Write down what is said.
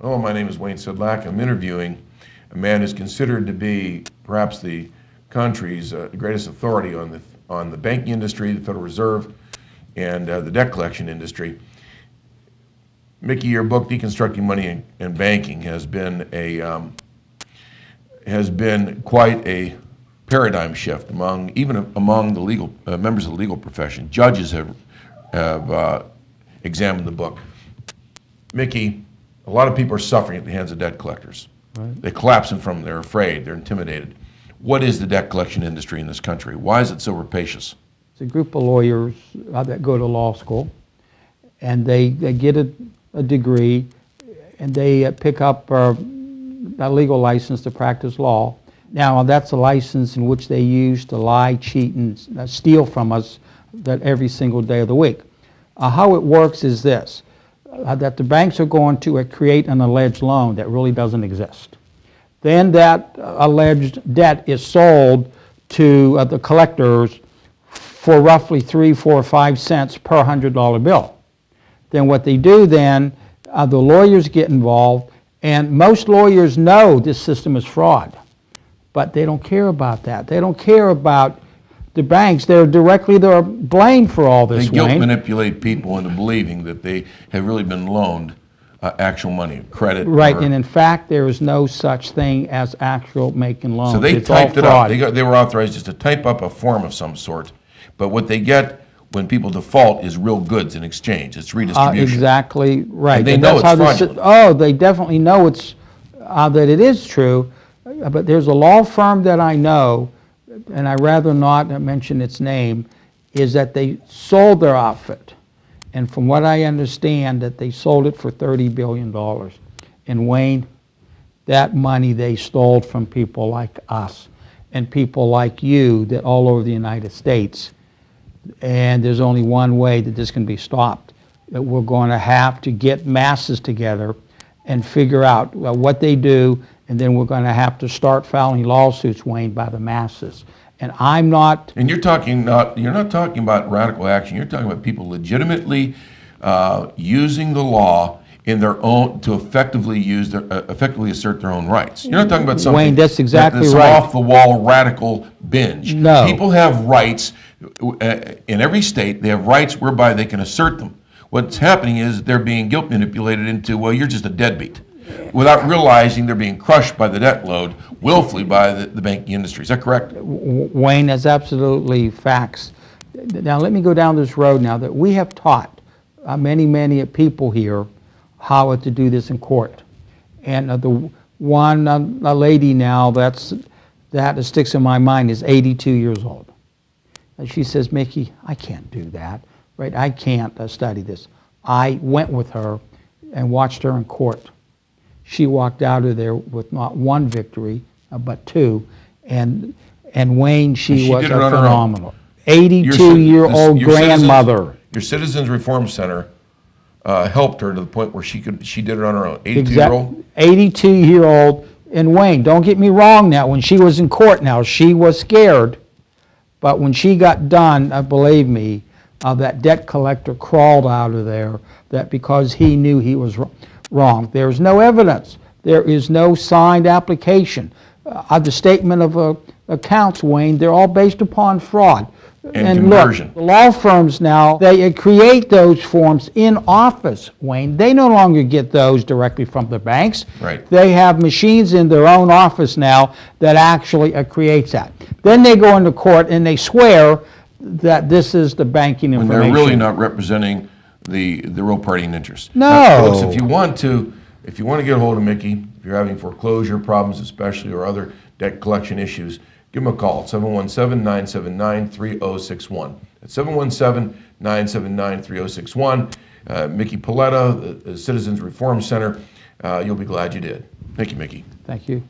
Hello, my name is Wayne Sedlak. I'm interviewing a man who's considered to be perhaps the country's greatest authority on the banking industry, the Federal Reserve, and the debt collection industry. Mickey, your book, Deconstructing Money and Banking, has been quite a paradigm shift even among the legal members of the legal profession. Judges have examined the book. Mickey, a lot of people are suffering at the hands of debt collectors. Right. They collapse in front of them. They're afraid. They're intimidated. What is the debt collection industry in this country? Why is it so rapacious? It's a group of lawyers that go to law school, and they get a degree, and they pick up a legal license to practice law. Now, that's a license in which they use to lie, cheat, and steal from us every single day of the week. How it works is this. That the banks are going to create an alleged loan that really doesn't exist. Then that alleged debt is sold to the collectors for roughly 3, 4, 5 cents per $100 bill. Then what they do then, the lawyers get involved, and most lawyers know this system is fraud, but they don't care about that. They don't care about the banks. They're blamed for all this. They guilt manipulate people into believing that they have really been loaned actual money, credit. Right, and in fact, there is no such thing as actual making loans. So they typed it up. They were authorized just to type up a form of some sort, but what they get when people default is real goods in exchange. It's redistribution. Exactly right. And they know it's fraudulent. They definitely know that it is true, but there's a law firm that I know, and I'd rather not mention its name, is that they sold their outfit. And from what I understand, that they sold it for $30 billion. And Wayne, that money they stole from people like us and people like you that all over the United States. And there's only one way that this can be stopped. That we're going to have to get masses together and figure out what they do, and then we're going to have to start filing lawsuits, Wayne, by the masses. And I'm not. And you're not talking about radical action. You're talking about people legitimately using the law in their own to effectively assert their own rights. You're not talking about something, Wayne, that's exactly that's right. off the wall radical binge. No. People have rights in every state. They have rights whereby they can assert them. What's happening is they're being guilt manipulated into, well, you're just a deadbeat, without realizing they're being crushed by the debt load willfully by the banking industry. Is that correct? Wayne, that's absolutely facts. Now let me go down this road now that we have taught many people here how to do this in court. And the one a lady now that sticks in my mind is 82 years old. And she says, Mickey, I can't do that. Right? I can't study this. I went with her and watched her in court. She walked out of there with not one victory, but two. And Wayne, she was phenomenal. 82-year-old grandmother. Your Citizens Reform Center helped her to the point where she did it on her own. 82-year-old? 82-year-old. And Wayne, don't get me wrong now, when she was in court now, she was scared. But when she got done, believe me, that debt collector crawled out of there because he knew he was wrong. There's no evidence. There is no signed application. The statement of accounts, Wayne, they're all based upon fraud. And conversion. Look, the law firms now, they create those forms in office, Wayne. They no longer get those directly from the banks. Right. They have machines in their own office now that actually creates that. Then they go into court and they swear that this is the banking information. When they're really not representing the real party and interest. No. Now, folks, if you want to get a hold of Mickey, if you're having foreclosure problems especially or other debt collection issues, give him a call at 717-979-3061. That's 717-979-3061. Mickey Paletta, the Citizens Reform Center. You'll be glad you did. Thank you, Mickey. Thank you.